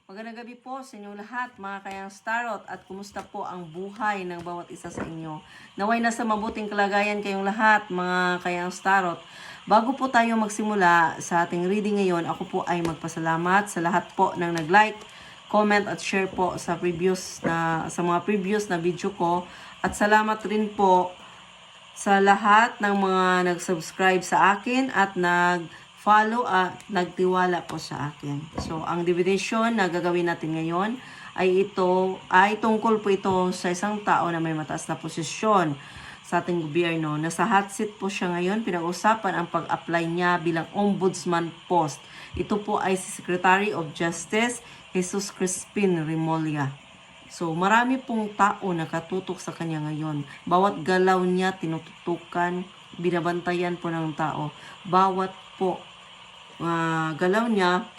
Magandang gabi po sa inyong lahat, mga kayang Starot, at kumusta po ang buhay ng bawat isa sa inyo. Naway nasa mabuting kalagayan kayong lahat, mga kayang Starot. Bago po tayo magsimula sa ating reading ngayon, ako po ay magpasalamat sa lahat po ng nag-like, comment at share po sa mga previous na video ko. At salamat rin po sa lahat ng mga nag-subscribe sa akin at nag-follow at nagtiwala po sa akin. So, ang divination na gagawin natin ngayon ay tungkol po ito sa isang tao na may mataas na posisyon sa ating gobyerno. Nasa hot seat po siya ngayon. Pinag-usapan ang pag-apply niya bilang ombudsman post. Ito po ay si Secretary of Justice Jesus Crispin Remulla. So, marami pong tao nakatutok sa kanya ngayon. Bawat galaw niya, tinututukan, binabantayan po ng tao. Bawat po galaw niya,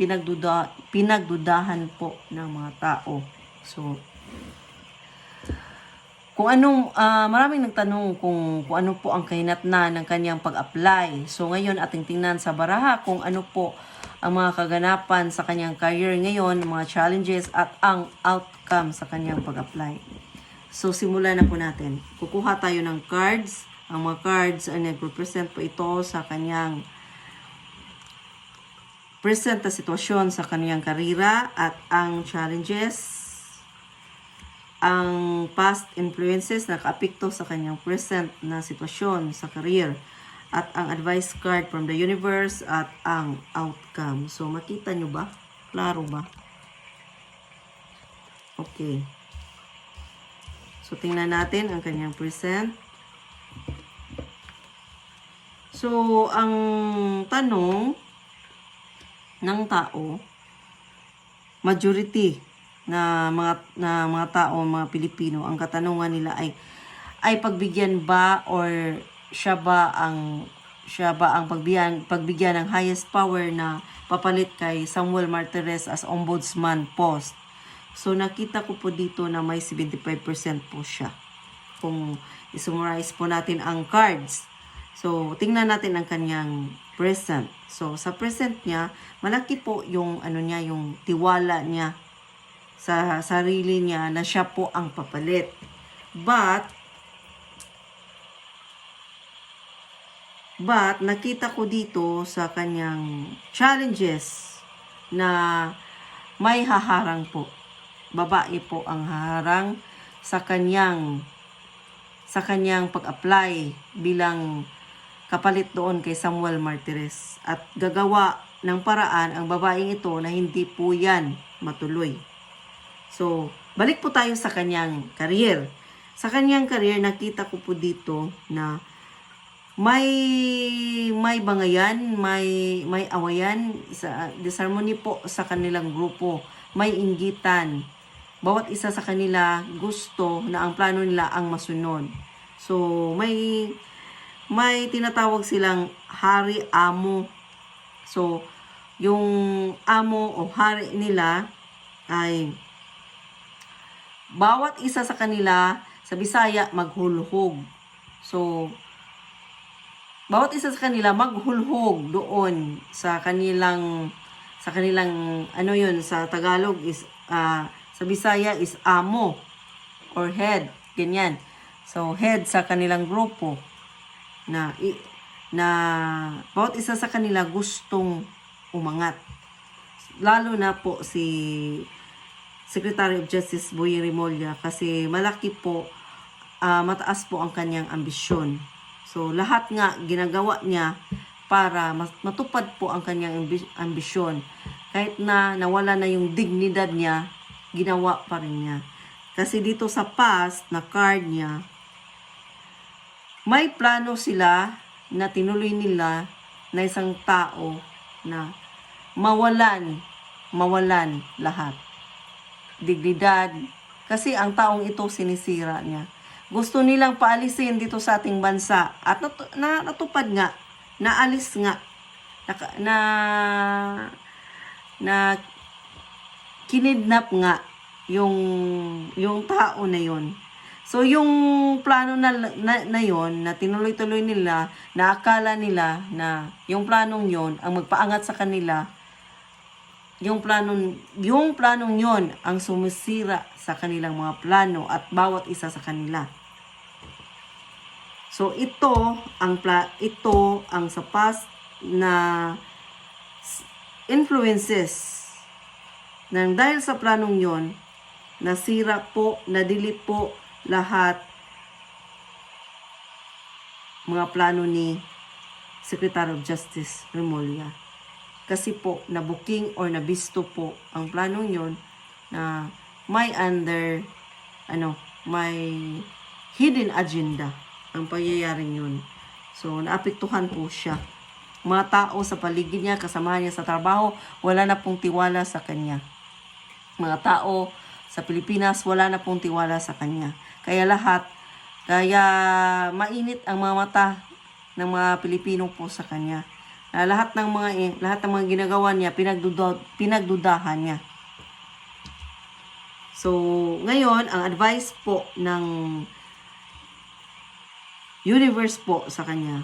pinagdudahan po ng mga tao. So, maraming nagtanong kung ano po ang kahinatnan ng kanyang pag-apply. So, ngayon ating tingnan sa baraha kung ano po ang mga kaganapan sa kanyang career ngayon, mga challenges at ang outcome sa kanyang pag-apply. So, simulan na po natin. Kukuha tayo ng cards. Ang mga cards ay nag-represent po ito sa kanyang present na sitwasyon sa kanyang karera at ang challenges, ang past influences na nakaapekto sa kanyang present na sitwasyon sa career, at ang advice card from the universe at ang outcome. So, makita nyo ba? Klaro ba? Okay. So, tingnan natin ang kanyang present. So, ang tanong ng tao, majority na mga tao, mga Pilipino, ang katanungan nila ay pagbigyan ba or siya ba ang pagbigyan ng highest power na papalit kay Samuel Martires as ombudsman post. So, nakita ko po dito na may 75% po siya. Kung isummarize po natin ang cards. So, tingnan natin ang kanyang present. So, sa present niya, malaki po yung yung tiwala niya sa sarili niya na siya po ang papalit. But nakita ko dito sa kanyang challenges na may haharang po. Babae po ang haharang sa kanyang pag-apply bilang kapalit doon kay Samuel Martires. At gagawa ng paraan ang babaeng ito na hindi po yan matuloy. So, balik po tayo sa kanyang career. Sa kanyang career, nakita ko po dito na may bangayan, may awayan, sa disharmony po sa kanilang grupo. May inggitan. Bawat isa sa kanila gusto na ang plano nila ang masunod. So, may tinatawag silang hari-amo. So, yung amo o hari nila ay bawat isa sa kanila, sa Bisaya, maghulhog. So, bawat isa sa kanila maghulhog doon sa kanilang sa Tagalog is sa Bisaya is amo or head, ganyan. So, head sa kanilang grupo na bawat isa sa kanila gustong umangat. Lalo na po si Secretary of Justice Boying Remulla kasi malaki po, mataas po ang kanyang ambisyon. So, lahat nga ginagawa niya para matupad po ang kanyang ambisyon. Kahit na nawala na yung dignidad niya, ginawa pa rin niya. Kasi dito sa past na card niya, may plano sila na tinuloy nila na isang tao na mawalan lahat. Dignidad. Kasi ang taong ito sinisira niya. Gusto nilang paalisin dito sa ating bansa. At natupad nga. Naalis nga. Na kinidnap nga yung tao na yon. So, yung plano na yon na tinuloy-tuloy nila, na akala nila na yung planong yon ang magpaangat sa kanila, yung planong yon ang sumisira sa kanilang mga plano at bawat isa sa kanila. So ito ang sa past na influences nang dahil sa planong yon, nasira po, na-delete po lahat mga plano ni Secretary of Justice Remulla. Kasi po, nabuking or nabisto po ang planong yon na may may hidden agenda ang pangyayaring yun. So, naapektuhan po siya. Mga tao sa paligid niya, kasama niya sa trabaho, wala na pong tiwala sa kanya. Mga tao sa Pilipinas, wala na pong tiwala sa kanya. Kaya mainit ang mga mata ng mga Pilipino po sa kanya. Lahat ng mga ginagawa niya, pinagdudahan niya. So, ngayon, ang advice po ng universe po sa kanya,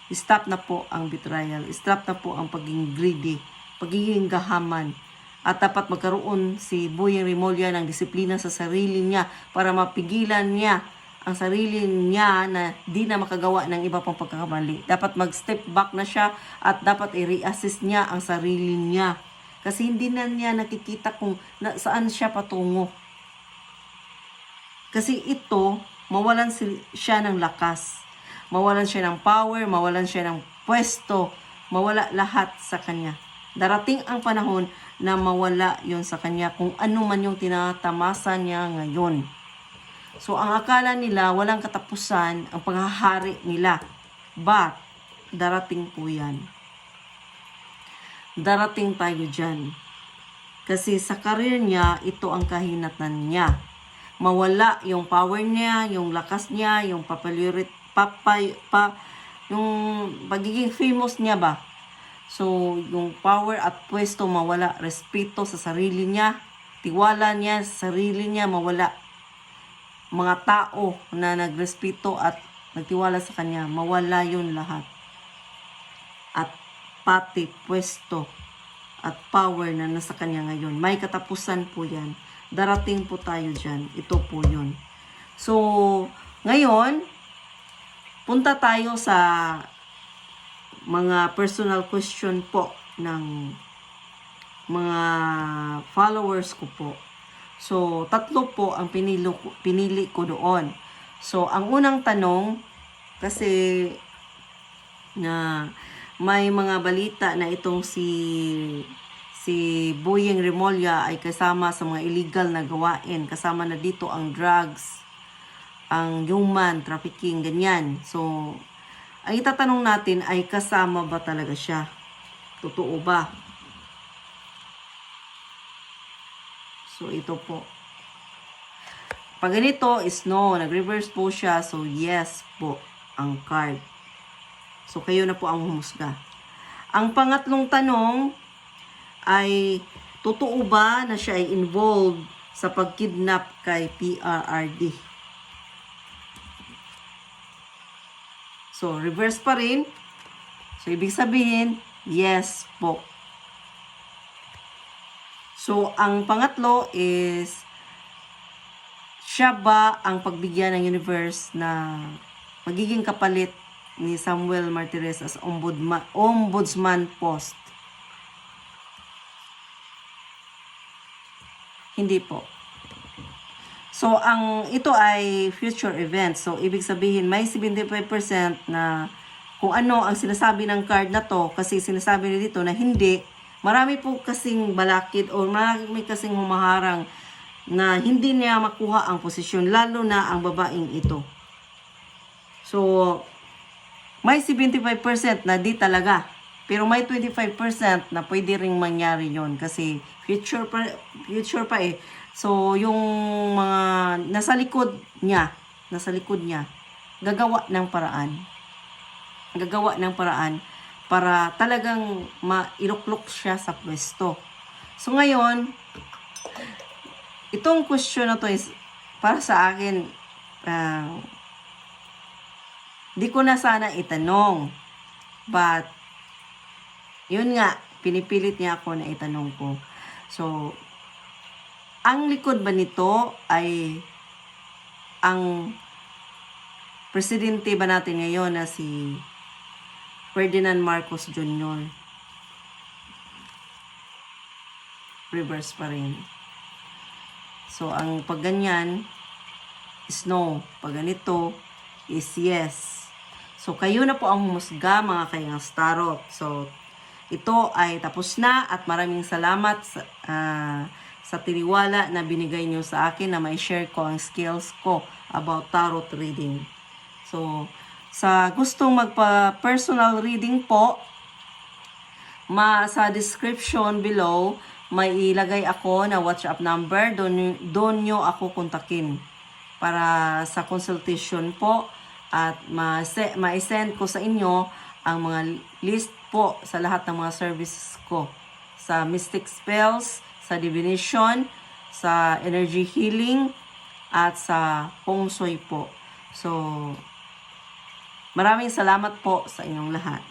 stop na po ang betrayal, stop na po ang pagiging greedy, pagiging gahaman, at dapat magkaroon si Boyeng Remulla ng disiplina sa sarili niya para mapigilan niya ang sarili niya na di na makagawa ng iba pang pagkakamali. Dapat mag-step back na siya at dapat i-reassess niya ang sarili niya. Kasi hindi na niya nakikita kung saan siya patungo. Kasi ito, mawalan siya ng lakas. Mawalan siya ng power, mawalan siya ng pwesto, mawala lahat sa kanya. Darating ang panahon na mawala yon sa kanya kung ano man yung tinatamasa niya ngayon. So, ang akala nila, walang katapusan ang paghahari nila. But, darating po yan. Darating tayo dyan. Kasi sa career niya, ito ang kahinatan niya. Mawala yung power niya, yung lakas niya, yung yung pagiging famous niya ba. So, yung power at pwesto mawala. Respeto sa sarili niya, tiwala niya sa sarili niya mawala. Mga tao na nagrespeto at nagtiwala sa kanya, mawala yun lahat. At pati pwesto at power na nasa kanya ngayon, may katapusan po yan. Darating po tayo dyan. Ito po yun. So, ngayon, punta tayo sa mga personal question po ng mga followers ko po. So, 3 po ang pinili ko doon. So, ang unang tanong, kasi na may mga balita na itong si Boyeng Remulla ay kasama sa mga illegal na gawain. Kasama na dito ang drugs, ang human trafficking, ganyan. So, ang itatanong natin ay kasama ba talaga siya? Totoo ba? So, ito po. Pag ganito is no, nag-reverse po siya. So, yes po ang card. So, kayo na po ang humusga. Ang pangatlong tanong ay, totoo ba na siya ay involved sa pagkidnap kay PRRD? So, reverse pa rin. So, ibig sabihin, yes po. So, ang pangatlo is, siya ba ang pagbigyan ng universe na magiging kapalit ni Samuel Martires as ombudsman post? Hindi po. So, ito ay future event. So, ibig sabihin, may 75% na kung ano ang sinasabi ng card na to, kasi sinasabi nila dito na hindi. Marami po kasing balakid o marami kasing humaharang na hindi niya makuha ang posisyon, lalo na ang babaeng ito. So, may 75% na di talaga. Pero may 25% na pwede ring mangyari yon kasi future pa eh. So, yung mga nasa likod niya, gagawa ng paraan para talagang mailuklok siya sa pwesto. So, ngayon, itong question na to is, para sa akin, di ko na sana itanong. But, yun nga, pinipilit niya ako na itanong ko. So, ang likod ba nito ay ang presidente ba natin ngayon na si Ferdinand Marcos Jr. Reverse pa rin. So, ang pag ganyan is no. Pag ganito is yes. So, kayo na po ang humusga, mga kayang starot. So, ito ay tapos na at maraming salamat sa tiniwala na binigay nyo sa akin na may share ko ang skills ko about tarot reading. So, sa gustong magpa-personal reading po, sa description below, may ilagay ako na WhatsApp number. Doon nyo ako kontakin para sa consultation po at ma-send ko sa inyo ang mga list po sa lahat ng mga services ko. Sa mystic spells, sa divination, sa energy healing, at sa feng shui po. So, maraming salamat po sa inyong lahat.